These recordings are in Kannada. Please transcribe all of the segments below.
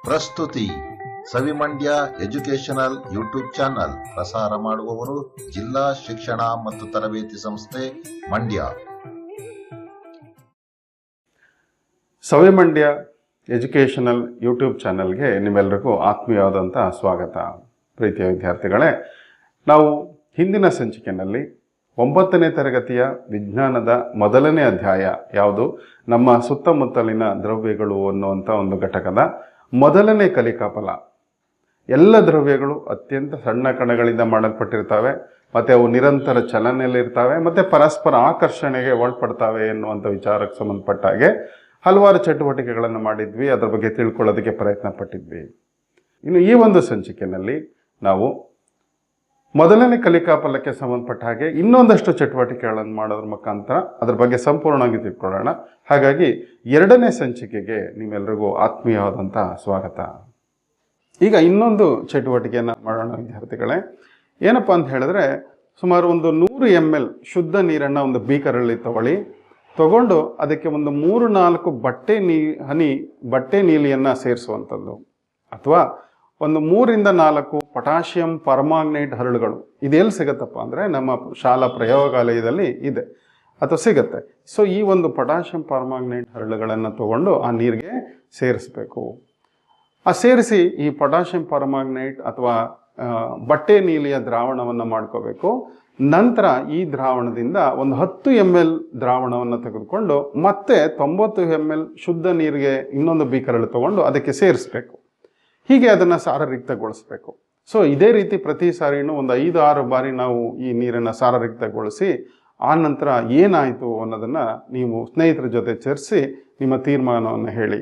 ಪ್ರಸ್ತುತಿ ಸವಿಮಂಡ್ಯ ಎಜುಕೇಶನಲ್ ಯೂಟ್ಯೂಬ್ ಚಾನಲ್. ಪ್ರಸಾರ ಮಾಡುವವರು ಜಿಲ್ಲಾ ಶಿಕ್ಷಣ ಮತ್ತು ತರಬೇತಿ ಸಂಸ್ಥೆ ಮಂಡ್ಯ. ಸವಿಮಂಡ್ಯ ಎಜುಕೇಷನಲ್ ಯೂಟ್ಯೂಬ್ ಚಾನಲ್ಗೆ ನಿಮ್ಮೆಲ್ಲರಿಗೂ ಆತ್ಮೀಯವಾದಂಥ ಸ್ವಾಗತ. ಪ್ರೀತಿಯ ವಿದ್ಯಾರ್ಥಿಗಳೇ, ನಾವು ಹಿಂದಿನ ಸಂಚಿಕೆಯಲ್ಲಿ 9ನೇ ತರಗತಿಯ ವಿಜ್ಞಾನದ ಮೊದಲನೇ ಅಧ್ಯಾಯ ಯಾವುದು, ನಮ್ಮ ಸುತ್ತಮುತ್ತಲಿನ ದ್ರವ್ಯಗಳು ಅನ್ನುವಂಥ ಒಂದು ಘಟಕದ ಮೊದಲನೇ ಕಲಿಕಾ ಫಲ. ಎಲ್ಲ ದ್ರವ್ಯಗಳು ಅತ್ಯಂತ ಸಣ್ಣ ಕಣಗಳಿಂದ ಮಾಡಲ್ಪಟ್ಟಿರ್ತವೆ ಮತ್ತು ಅವು ನಿರಂತರ ಚಲನೆಯಲ್ಲಿರ್ತವೆ ಮತ್ತು ಪರಸ್ಪರ ಆಕರ್ಷಣೆಗೆ ಒಳಪಡ್ತವೆ ಎನ್ನುವಂಥ ವಿಚಾರಕ್ಕೆ ಸಂಬಂಧಪಟ್ಟ ಹಾಗೆ ಹಲವಾರು ಚಟುವಟಿಕೆಗಳನ್ನು ಮಾಡಿದ್ವಿ, ಅದರ ಬಗ್ಗೆ ತಿಳ್ಕೊಳ್ಳೋದಕ್ಕೆ ಪ್ರಯತ್ನ ಪಟ್ಟಿದ್ವಿ. ಇನ್ನು ಈ ಒಂದು ಸಂಚಿಕೆಯಲ್ಲಿ ನಾವು ಮೊದಲನೇ ಕಲಿಕಾ ಫಲಕ್ಕೆ ಸಂಬಂಧಪಟ್ಟ ಹಾಗೆ ಇನ್ನೊಂದಷ್ಟು ಚಟುವಟಿಕೆಗಳನ್ನು ಮಾಡೋದ್ರ ಮುಖಾಂತರ ಅದರ ಬಗ್ಗೆ ಸಂಪೂರ್ಣವಾಗಿ ತಿಳ್ಕೊಳ್ಳೋಣ. ಹಾಗಾಗಿ 2ನೇ ಸಂಚಿಕೆಗೆ ನಿಮ್ಮೆಲ್ಲರಿಗೂ ಆತ್ಮೀಯವಾದಂಥ ಸ್ವಾಗತ. ಈಗ ಇನ್ನೊಂದು ಚಟುವಟಿಕೆಯನ್ನು ಮಾಡೋಣ ವಿದ್ಯಾರ್ಥಿಗಳೇ. ಏನಪ್ಪ ಅಂತ ಹೇಳಿದ್ರೆ, ಸುಮಾರು ಒಂದು 100 ml ಶುದ್ಧ ನೀರನ್ನು ಒಂದು ಬೀಕರಲ್ಲಿ ತಗೊಂಡು ಅದಕ್ಕೆ ಒಂದು 3-4 ಬಟ್ಟೆ ನೀಲಿಯನ್ನು ಸೇರಿಸುವಂಥದ್ದು, ಅಥವಾ ಒಂದು 3-4 ಪೊಟ್ಯಾಷಿಯಂ ಪರ್ಮಾಂಗನೇಟ್ ಹರಳುಗಳು. ಇದೆಲ್ಲಿ ಸಿಗುತ್ತಪ್ಪ ಅಂದರೆ ನಮ್ಮ ಶಾಲಾ ಪ್ರಯೋಗಾಲಯದಲ್ಲಿ ಇದೆ ಅಥವಾ ಸಿಗುತ್ತೆ. ಸೊ ಈ ಒಂದು ಪೊಟ್ಯಾಷಿಯಂ ಪರ್ಮಾಂಗನೇಟ್ ಹರಳುಗಳನ್ನು ತಗೊಂಡು ಆ ನೀರಿಗೆ ಸೇರಿಸಬೇಕು. ಸೇರಿಸಿ ಈ ಪೊಟ್ಯಾಷಿಯಂ ಪರ್ಮಾಂಗನೇಟ್ ಅಥವಾ ಬಟ್ಟೆ ನೀಲಿಯ ದ್ರಾವಣವನ್ನು ಮಾಡ್ಕೋಬೇಕು. ನಂತರ ಈ ದ್ರಾವಣದಿಂದ ಒಂದು 10 ml ದ್ರಾವಣವನ್ನು ತೆಗೆದುಕೊಂಡು ಮತ್ತೆ 90 ml ಶುದ್ಧ ನೀರಿಗೆ ಇನ್ನೊಂದು ಬೀಕರಲ್ಲಿ ತಗೊಂಡು ಅದಕ್ಕೆ ಸೇರಿಸಬೇಕು. ಹೀಗೆ ಅದನ್ನು ಸಾರರಿಕ್ತಗೊಳಿಸಬೇಕು. ಸೊ ಇದೇ ರೀತಿ ಪ್ರತಿ ಸಾರಿನೂ ಒಂದು 5-6 ಬಾರಿ ನಾವು ಈ ನೀರನ್ನು ಸಾರರಿಕ್ತಗೊಳಿಸಿ ಆ ನಂತರ ಏನಾಯಿತು ಅನ್ನೋದನ್ನು ನೀವು ಸ್ನೇಹಿತರ ಜೊತೆ ಚರ್ಚಿಸಿ ನಿಮ್ಮ ತೀರ್ಮಾನವನ್ನು ಹೇಳಿ.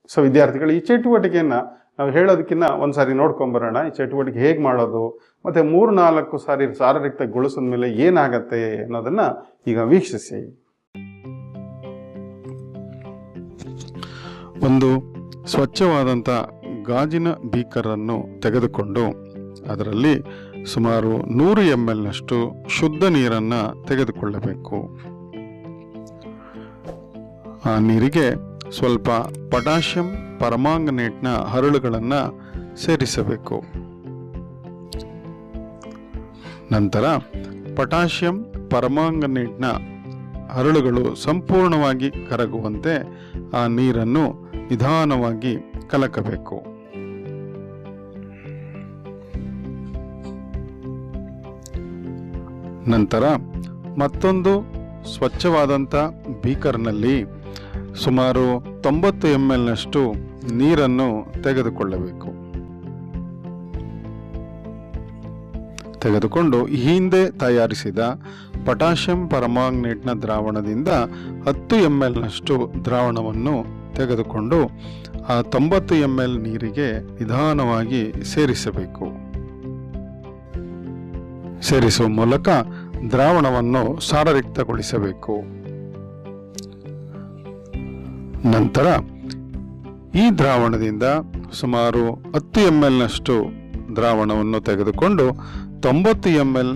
ಸೊ ವಿದ್ಯಾರ್ಥಿಗಳು, ಈ ಚಟುವಟಿಕೆಯನ್ನು ನಾವು ಹೇಳೋದಕ್ಕಿಂತ ಒಂದು ಸಾರಿ ನೋಡ್ಕೊಂಬರೋಣ. ಈ ಚಟುವಟಿಕೆ ಹೇಗೆ ಮಾಡೋದು ಮತ್ತು 3-4 ಸಾರಿ ಸಾರರಿಕ್ತಗೊಳಿಸಿದ ಮೇಲೆ ಏನಾಗತ್ತೆ ಅನ್ನೋದನ್ನು ಈಗ ವೀಕ್ಷಿಸಿ. ಒಂದು ಸ್ವಚ್ಛವಾದಂಥ ಗಾಜಿನ ಬೀಕರನ್ನು ತೆಗೆದುಕೊಂಡು ಅದರಲ್ಲಿ ಸುಮಾರು 100 ml ಶುದ್ಧ ನೀರನ್ನು ತೆಗೆದುಕೊಳ್ಳಬೇಕು. ಆ ನೀರಿಗೆ ಸ್ವಲ್ಪ ಪೊಟ್ಯಾಷಿಯಂ ಪರ್ಮಾಂಗನೇಟ್ನ ಹರಳುಗಳನ್ನು ಸೇರಿಸಬೇಕು. ನಂತರ ಪೊಟ್ಯಾಷಿಯಂ ಪರ್ಮಾಂಗನೇಟ್ನ ಹರಳುಗಳು ಸಂಪೂರ್ಣವಾಗಿ ಕರಗುವಂತೆ ಆ ನೀರನ್ನು ನಿಧಾನವಾಗಿ ಕಲಕಬೇಕು. ನಂತರ ಮತ್ತೊಂದು ಸ್ವಚ್ಛವಾದಂಥ ಬೀಕರ್ನಲ್ಲಿ ಸುಮಾರು 90 ml ನೀರನ್ನು ತೆಗೆದುಕೊಳ್ಳಬೇಕು. ತೆಗೆದುಕೊಂಡು ಹಿಂದೆ ತಯಾರಿಸಿದ ಪೊಟ್ಯಾಷಿಯಂ ಪರ್ಮಾಂಗನೇಟ್ನ ದ್ರಾವಣದಿಂದ 10 ml ದ್ರಾವಣವನ್ನು ತೆಗೆದುಕೊಂಡು ಆ 90 ml ನೀರಿಗೆ ನಿಧಾನವಾಗಿ ಸೇರಿಸಬೇಕು. ಸೇರಿಸುವ ಮೂಲಕ ದ್ರಾವಣವನ್ನು ಸಾರರಿಕ್ತಗೊಳಿಸಬೇಕು. ನಂತರ ಈ ದ್ರಾವಣದಿಂದ ಸುಮಾರು 10 ml ದ್ರಾವಣವನ್ನು ತೆಗೆದುಕೊಂಡು 90 ml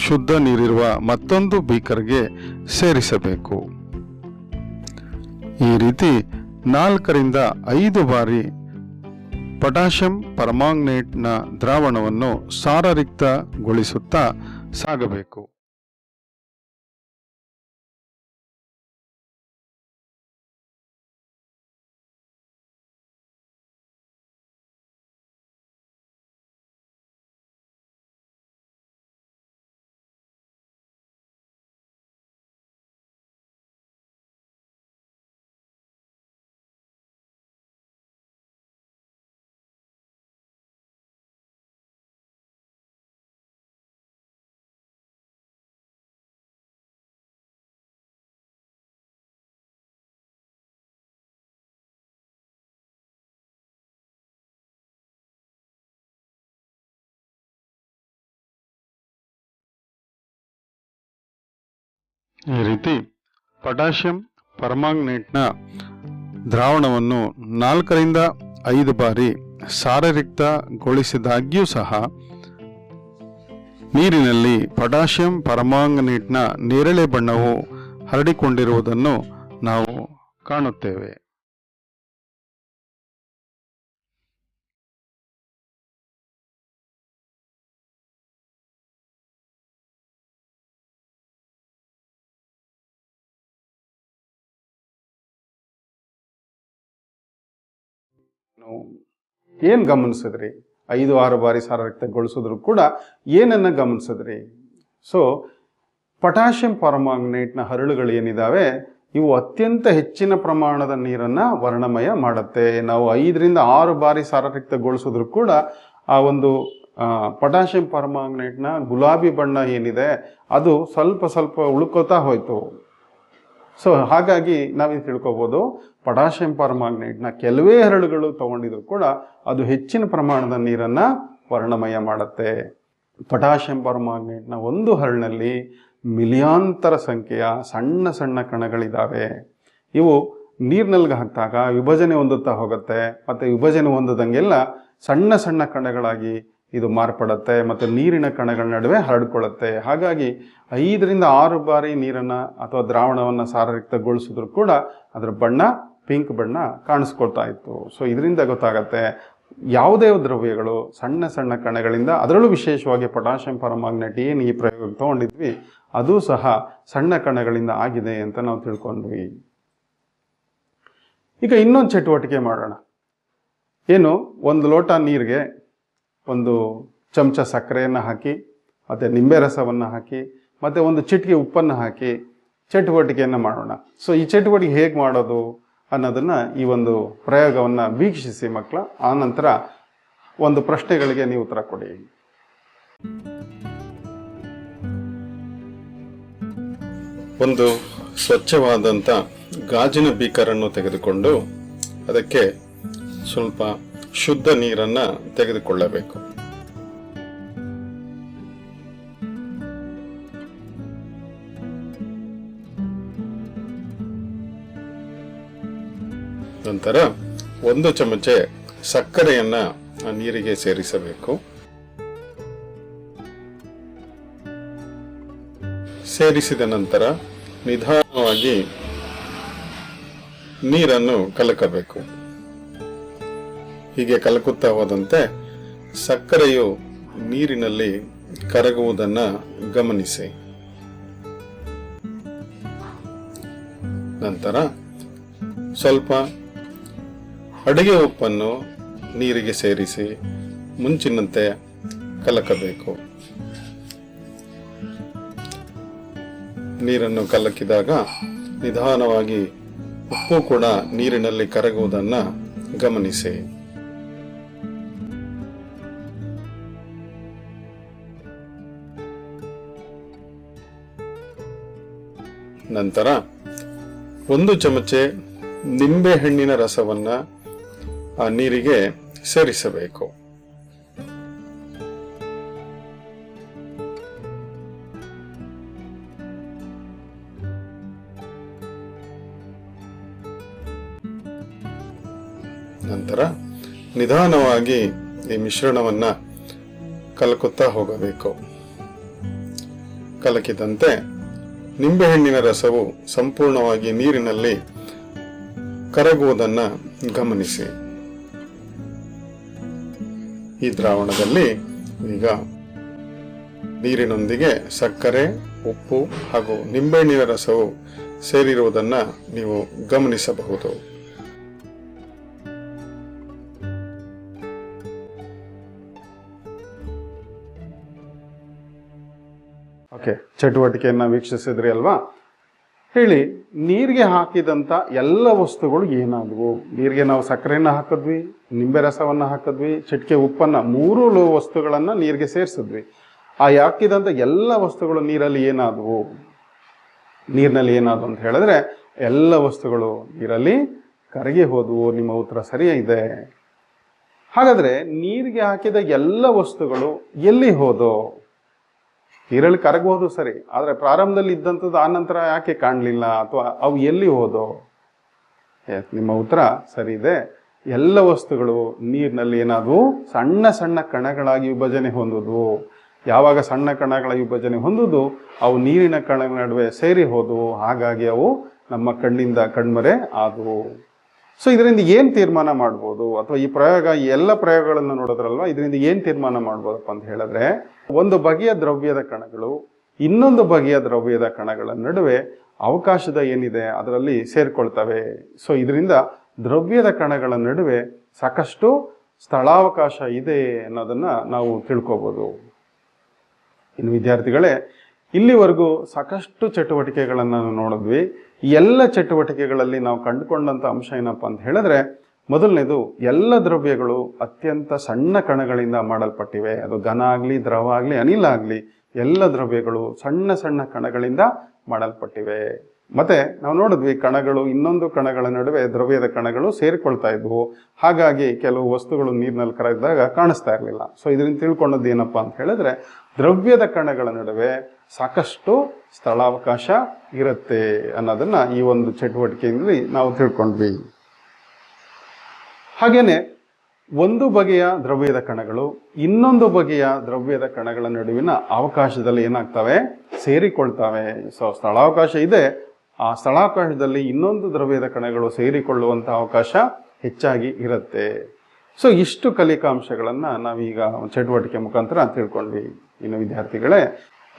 ಶುದ್ಧ ನೀರಿರುವ ಮತ್ತೊಂದು ಬೀಕರ್ಗೆ ಸೇರಿಸಬೇಕು. ಈ ರೀತಿ 4-5 ಬಾರಿ ಪೊಟ್ಯಾಷಿಯಂ ಪರ್ಮಾಂಗನೇಟ್ನ ದ್ರಾವಣವನ್ನು ಸಾರರಿಕ್ತಗೊಳಿಸುತ್ತಾ ಸಾಗಬೇಕು. ಈ ರೀತಿ ಪೊಟ್ಯಾಷಿಯಂ ಪರ್ಮಾಂಗನೇಟ್ನ ದ್ರಾವಣವನ್ನು 4-5 ಬಾರಿ ಸಾರರಿಕ್ತಗೊಳಿಸಿದಾಗ್ಯೂ ಸಹ ನೀರಿನಲ್ಲಿ ಪೊಟ್ಯಾಷಿಯಂ ಪರ್ಮಾಂಗನೇಟ್ನ ನೇರಳೆ ಬಣ್ಣವು ಹರಡಿಕೊಂಡಿರುವುದನ್ನು ನಾವು ಕಾಣುತ್ತೇವೆ. ಏನು ಗಮನಿಸಿದ್ರಿ? 5-6 ಬಾರಿ ಸಾರರಕ್ತಗೊಳಿಸಿದ್ರು ಕೂಡ ಏನನ್ನ ಗಮನಿಸಿದ್ರಿ? ಸೊ ಪೊಟ್ಯಾಷಿಯಂ ಪರ್ಮಾಂಗನೇಟ್ನ ಹರಳುಗಳು ಏನಿದಾವೆ ಇವು ಅತ್ಯಂತ ಹೆಚ್ಚಿನ ಪ್ರಮಾಣದ ನೀರನ್ನು ವರ್ಣಮಯ ಮಾಡುತ್ತೆ. ನಾವು 5-6 ಬಾರಿ ಸಾರರಕ್ತಗೊಳಿಸಿದ್ರು ಕೂಡ ಆ ಒಂದು ಪೊಟ್ಯಾಷಿಯಂ ಪರ್ಮಾಂಗನೇಟ್ನ ಗುಲಾಬಿ ಬಣ್ಣ ಏನಿದೆ ಅದು ಸ್ವಲ್ಪ ಸ್ವಲ್ಪ ಉಳ್ಕೋತಾ ಹೋಯ್ತು. ಸೊ ಹಾಗಾಗಿ ನಾವೇನು ತಿಳ್ಕೊಬೋದು, ಪೊಟ್ಯಾಷಿಯಂ ಪರ್ಮಾಂಗನೇಟ್ನ ಕೆಲವೇ ಹರಳುಗಳು ತಗೊಂಡಿದ್ರು ಕೂಡ ಅದು ಹೆಚ್ಚಿನ ಪ್ರಮಾಣದ ನೀರನ್ನು ವರ್ಣಮಯ ಮಾಡುತ್ತೆ. ಪೊಟ್ಯಾಷಿಯಂ ಪರ್ಮಾಂಗನೇಟ್ನ ಒಂದು ಹರಳಿನಲ್ಲಿ ಮಿಲಿಯಾಂತರ ಸಂಖ್ಯೆಯ ಸಣ್ಣ ಸಣ್ಣ ಕಣಗಳಿದ್ದಾವೆ. ಇವು ನೀರಿನಲ್ಲಿ ಹಾಕಿದಾಗ ವಿಭಜನೆ ಹೊಂದುತ್ತಾ ಹೋಗುತ್ತೆ ಮತ್ತು ವಿಭಜನೆ ಹೊಂದದಂಗೆಲ್ಲ ಸಣ್ಣ ಸಣ್ಣ ಕಣಗಳಾಗಿ ಇದು ಮಾರ್ಪಡುತ್ತೆ ಮತ್ತು ನೀರಿನ ಕಣಗಳ ನಡುವೆ ಹರಡ್ಕೊಳ್ಳುತ್ತೆ. ಹಾಗಾಗಿ 5-6 ಬಾರಿ ನೀರನ್ನು ಅಥವಾ ದ್ರಾವಣವನ್ನು ಸಾರರಕ್ತಗೊಳಿಸಿದ್ರು ಕೂಡ ಅದರ ಬಣ್ಣ ಪಿಂಕ್ ಬಣ್ಣ ಕಾಣಿಸ್ಕೊಳ್ತಾ ಇತ್ತು. ಸೊ ಇದರಿಂದ ಗೊತ್ತಾಗತ್ತೆ ಯಾವುದೇ ದ್ರವ್ಯಗಳು ಸಣ್ಣ ಸಣ್ಣ ಕಣಗಳಿಂದ, ಅದರಲ್ಲೂ ವಿಶೇಷವಾಗಿ ಪೊಟ್ಯಾಷಿಯಂ ಪರ್ಮಾಂಗನೇಟ್ ಏನು ಈ ಪ್ರಯೋಗ ತಗೊಂಡಿದ್ವಿ ಅದು ಸಹ ಸಣ್ಣ ಕಣಗಳಿಂದ ಆಗಿದೆ ಅಂತ ನಾವು ತಿಳ್ಕೊಂಡ್ವಿ. ಈಗ ಇನ್ನೊಂದು ಚಟುವಟಿಕೆ ಮಾಡೋಣ. ಏನು, 1 ಲೋಟ ನೀರಿಗೆ 1 ಚಮಚ ಸಕ್ಕರೆಯನ್ನು ಹಾಕಿ ಮತ್ತು ನಿಂಬೆ ರಸವನ್ನು ಹಾಕಿ ಮತ್ತು 1 ಚಿಟಿಕೆ ಉಪ್ಪನ್ನು ಹಾಕಿ ಚಟುವಟಿಕೆಯನ್ನು ಮಾಡೋಣ. ಸೊ ಈ ಚಟುವಟಿಕೆ ಹೇಗೆ ಮಾಡೋದು ಅನ್ನೋದನ್ನು ಈ ಒಂದು ಪ್ರಯೋಗವನ್ನು ವೀಕ್ಷಿಸಿ ಮಕ್ಕಳ. ಆನಂತರ 1 ಪ್ರಶ್ನೆಗಳಿಗೆ ನೀವು ಉತ್ತರ ಕೊಡಿ. ಒಂದು ಸ್ವಚ್ಛವಾದಂಥ ಗಾಜಿನ ಬೀಕರನ್ನು ತೆಗೆದುಕೊಂಡು ಅದಕ್ಕೆ ಸ್ವಲ್ಪ ಶುದ್ಧ ನೀರನ್ನು ತೆಗೆದುಕೊಳ್ಳಬೇಕು. ನಂತರ 1 ಚಮಚ ಸಕ್ಕರೆಯನ್ನ ನೀರಿಗೆ ಸೇರಿಸಬೇಕು. ಸೇರಿಸಿದ ನಂತರ ನಿಧಾನವಾಗಿ ನೀರನ್ನು ಕಲಕಬೇಕು. ಹೀಗೆ ಕಲಕುತ್ತಾ ಹೋದಂತೆ ಸಕ್ಕರೆಯು ನೀರಿನಲ್ಲಿ ಕರಗುವುದನ್ನ ಗಮನಿಸಿ. ನಂತರ ಸ್ವಲ್ಪ ಅಡಿಗೆ ಉಪ್ಪನ್ನು ನೀರಿಗೆ ಸೇರಿಸಿ ಮುಂಚಿನಂತೆ ಕಲಕಬೇಕು. ನೀರನ್ನು ಕಲಕಿದಾಗ ನಿಧಾನವಾಗಿ ಉಪ್ಪು ಕೂಡ ನೀರಿನಲ್ಲಿ ಕರಗುವುದನ್ನು ಗಮನಿಸಿ. ನಂತರ 1 ಚಮಚ ನಿಂಬೆ ಹಣ್ಣಿನ ರಸವನ್ನ ಆ ನೀರಿಗೆ ಸೇರಿಸಬೇಕು. ನಂತರ ನಿಧಾನವಾಗಿ ಈ ಮಿಶ್ರಣವನ್ನ ಕಲಕುತ್ತಾ ಹೋಗಬೇಕು. ಕಲಕಿದಂತೆ ನಿಂಬೆಹಣ್ಣಿನ ರಸವು ಸಂಪೂರ್ಣವಾಗಿ ನೀರಿನಲ್ಲಿ ಕರಗುವುದನ್ನು ಗಮನಿಸಿ. ಈ ದ್ರಾವಣದಲ್ಲಿ ಈಗ ನೀರಿನೊಂದಿಗೆ ಸಕ್ಕರೆ, ಉಪ್ಪು ಹಾಗೂ ನಿಂಬೆಹಣ್ಣಿನ ರಸವು ಸೇರಿರುವುದನ್ನು ನೀವು ಗಮನಿಸಬಹುದು. ಓಕೆ, ಚಟುವಟಿಕೆಯನ್ನು ವೀಕ್ಷಿಸಿದ್ರಿ ಅಲ್ವಾ? ಹೇಳಿ, ನೀರಿಗೆ ಹಾಕಿದಂಥ ಎಲ್ಲ ವಸ್ತುಗಳು ಏನಾದವು? ನೀರಿಗೆ ನಾವು ಸಕ್ಕರೆಯನ್ನು ಹಾಕಿದ್ವಿ, ನಿಂಬೆ ರಸವನ್ನು ಹಾಕಿದ್ವಿ, ಚಿಟಿಕೆ ಉಪ್ಪನ್ನು, 3 ವಸ್ತುಗಳನ್ನು ನೀರಿಗೆ ಸೇರಿಸಿದ್ವಿ. ಆ ಹಾಕಿದಂಥ ಎಲ್ಲ ವಸ್ತುಗಳು ನೀರಲ್ಲಿ ಏನಾದವು? ನೀರಿನಲ್ಲಿ ಏನಾದವು ಅಂತ ಹೇಳಿದ್ರೆ ಎಲ್ಲ ವಸ್ತುಗಳು ನೀರಲ್ಲಿ ಕರಗಿ ಹೋದವು. ನಿಮ್ಮ ಉತ್ತರ ಸರಿಯಾಗಿದೆ. ಹಾಗಾದರೆ ನೀರಿಗೆ ಹಾಕಿದ ಎಲ್ಲ ವಸ್ತುಗಳು ಎಲ್ಲಿ ಹೋದೋ? ನೀರಲ್ಲಿ ಕರಗಬಹುದು ಸರಿ, ಆದರೆ ಪ್ರಾರಂಭದಲ್ಲಿ ಇದ್ದಂಥದ್ದು ಆನಂತರ ಯಾಕೆ ಕಾಣಲಿಲ್ಲ, ಅಥವಾ ಅವು ಎಲ್ಲಿ ಹೋದೋ? ನಿಮ್ಮ ಉತ್ತರ ಸರಿ ಇದೆ. ಎಲ್ಲ ವಸ್ತುಗಳು ನೀರಿನಲ್ಲಿ ಏನಾದವು? ಸಣ್ಣ ಸಣ್ಣ ಕಣಗಳಾಗಿ ವಿಭಜನೆ ಹೊಂದುದು. ಯಾವಾಗ ಸಣ್ಣ ಕಣಗಳ ವಿಭಜನೆ ಹೊಂದುದು, ಅವು ನೀರಿನ ಕಣಗಳ ನಡುವೆ ಸೇರಿ ಹೋದವು. ಹಾಗಾಗಿ ಅವು ನಮ್ಮ ಕಣ್ಣಿಂದ ಕಣ್ಮರೆ ಆದವು. ಸೊ ಇದರಿಂದ ಏನು ತೀರ್ಮಾನ ಮಾಡ್ಬೋದು, ಅಥವಾ ಈ ಪ್ರಯೋಗ, ಈ ಎಲ್ಲ ಪ್ರಯೋಗಗಳನ್ನು ನೋಡೋದ್ರಲ್ವ, ಇದರಿಂದ ಏನು ತೀರ್ಮಾನ ಮಾಡ್ಬೋದಪ್ಪ ಅಂತ ಹೇಳಿದ್ರೆ, ಒಂದು ಬಗೆಯ ದ್ರವ್ಯದ ಕಣಗಳು ಇನ್ನೊಂದು ಬಗೆಯ ದ್ರವ್ಯದ ಕಣಗಳ ನಡುವೆ ಅವಕಾಶದ ಏನಿದೆ ಅದರಲ್ಲಿ ಸೇರ್ಕೊಳ್ತವೆ. ಸೊ ಇದರಿಂದ ದ್ರವ್ಯದ ಕಣಗಳ ನಡುವೆ ಸಾಕಷ್ಟು ಸ್ಥಳಾವಕಾಶ ಇದೆ ಅನ್ನೋದನ್ನು ನಾವು ತಿಳ್ಕೊಬೋದು. ಇನ್ನು ವಿದ್ಯಾರ್ಥಿಗಳೇ, ಇಲ್ಲಿವರೆಗೂ ಸಾಕಷ್ಟು ಚಟುವಟಿಕೆಗಳನ್ನು ನೋಡಿದ್ವಿ. ಈ ಎಲ್ಲ ಚಟುವಟಿಕೆಗಳಲ್ಲಿ ನಾವು ಕಂಡುಕೊಂಡಂಥ ಅಂಶ ಏನಪ್ಪ ಅಂತ ಹೇಳಿದ್ರೆ, ಮೊದಲನೇದು, ಎಲ್ಲ ದ್ರವ್ಯಗಳು ಅತ್ಯಂತ ಸಣ್ಣ ಕಣಗಳಿಂದ ಮಾಡಲ್ಪಟ್ಟಿವೆ. ಅದು ಘನ ಆಗಲಿ, ದ್ರವ ಆಗಲಿ, ಅನಿಲ ಆಗಲಿ, ಎಲ್ಲ ದ್ರವ್ಯಗಳು ಸಣ್ಣ ಸಣ್ಣ ಕಣಗಳಿಂದ ಮಾಡಲ್ಪಟ್ಟಿವೆ. ಮತ್ತೆ ನಾವು ನೋಡಿದ್ವಿ, ಕಣಗಳು ಇನ್ನೊಂದು ಕಣಗಳ ನಡುವೆ ದ್ರವ್ಯದ ಕಣಗಳು ಸೇರಿಕೊಳ್ತಾ ಇದ್ವು. ಹಾಗಾಗಿ ಕೆಲವು ವಸ್ತುಗಳು ನೀರಿನಲ್ಲಿ ಕರಗಿದಾಗ ಕಾಣಿಸ್ತಾ ಇರಲಿಲ್ಲ. ಸೊ ಇದರಿಂದ ತಿಳ್ಕೊಂಡದ್ದು ಏನಪ್ಪಾ ಅಂತ ಹೇಳಿದ್ರೆ, ದ್ರವ್ಯದ ಕಣಗಳ ನಡುವೆ ಸಾಕಷ್ಟು ಸ್ಥಳಾವಕಾಶ ಇರುತ್ತೆ ಅನ್ನೋದನ್ನ ಈ ಒಂದು ಚಟುವಟಿಕೆಯಲ್ಲಿ ನಾವು ತಿಳ್ಕೊಂಡ್ವಿ. ಹಾಗೇನೆ ಒಂದು ಬಗೆಯ ದ್ರವ್ಯದ ಕಣಗಳು ಇನ್ನೊಂದು ಬಗೆಯ ದ್ರವ್ಯದ ಕಣಗಳ ನಡುವಿನ ಅವಕಾಶದಲ್ಲಿ ಏನಾಗ್ತವೆ, ಸೇರಿಕೊಳ್ತವೆ. ಸೊ ಸ್ಥಳಾವಕಾಶ ಇದೆ, ಆ ಸ್ಥಳಾವಕಾಶದಲ್ಲಿ ಇನ್ನೊಂದು ದ್ರವ್ಯದ ಕಣಗಳು ಸೇರಿಕೊಳ್ಳುವಂಥ ಅವಕಾಶ ಹೆಚ್ಚಾಗಿ ಇರುತ್ತೆ. ಸೊ ಇಷ್ಟು ಕಲಿಕಾಂಶಗಳನ್ನು ನಾವೀಗ ಚಟುವಟಿಕೆ ಮುಖಾಂತರ ತಿಳ್ಕೊಂಡ್ವಿ. ಇನ್ನು ವಿದ್ಯಾರ್ಥಿಗಳೇ,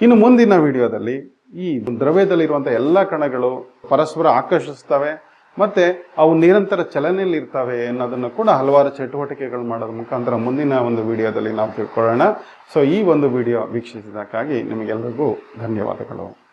ಇನ್ನು ಮುಂದಿನ ವಿಡಿಯೋದಲ್ಲಿ ಈ ದ್ರವ್ಯದಲ್ಲಿರುವಂಥ ಎಲ್ಲ ಕಣಗಳು ಪರಸ್ಪರ ಆಕರ್ಷಿಸ್ತವೆ ಮತ್ತೆ ಅವು ನಿರಂತರ ಚಲನೆಯಲ್ಲಿ ಇರ್ತವೆ ಅನ್ನೋದನ್ನು ಕೂಡ ಹಲವಾರು ಚಟುವಟಿಕೆಗಳು ಮಾಡೋದ್ರ ಮುಖಾಂತರ ಮುಂದಿನ ಒಂದು ವಿಡಿಯೋದಲ್ಲಿ ನಾವು ತಿಳ್ಕೊಳ್ಳೋಣ. ಸೊ ಈ ಒಂದು ವಿಡಿಯೋ ವೀಕ್ಷಿಸಿದ್ದಕ್ಕಾಗಿ ನಿಮಗೆಲ್ಲರಿಗೂ ಧನ್ಯವಾದಗಳು.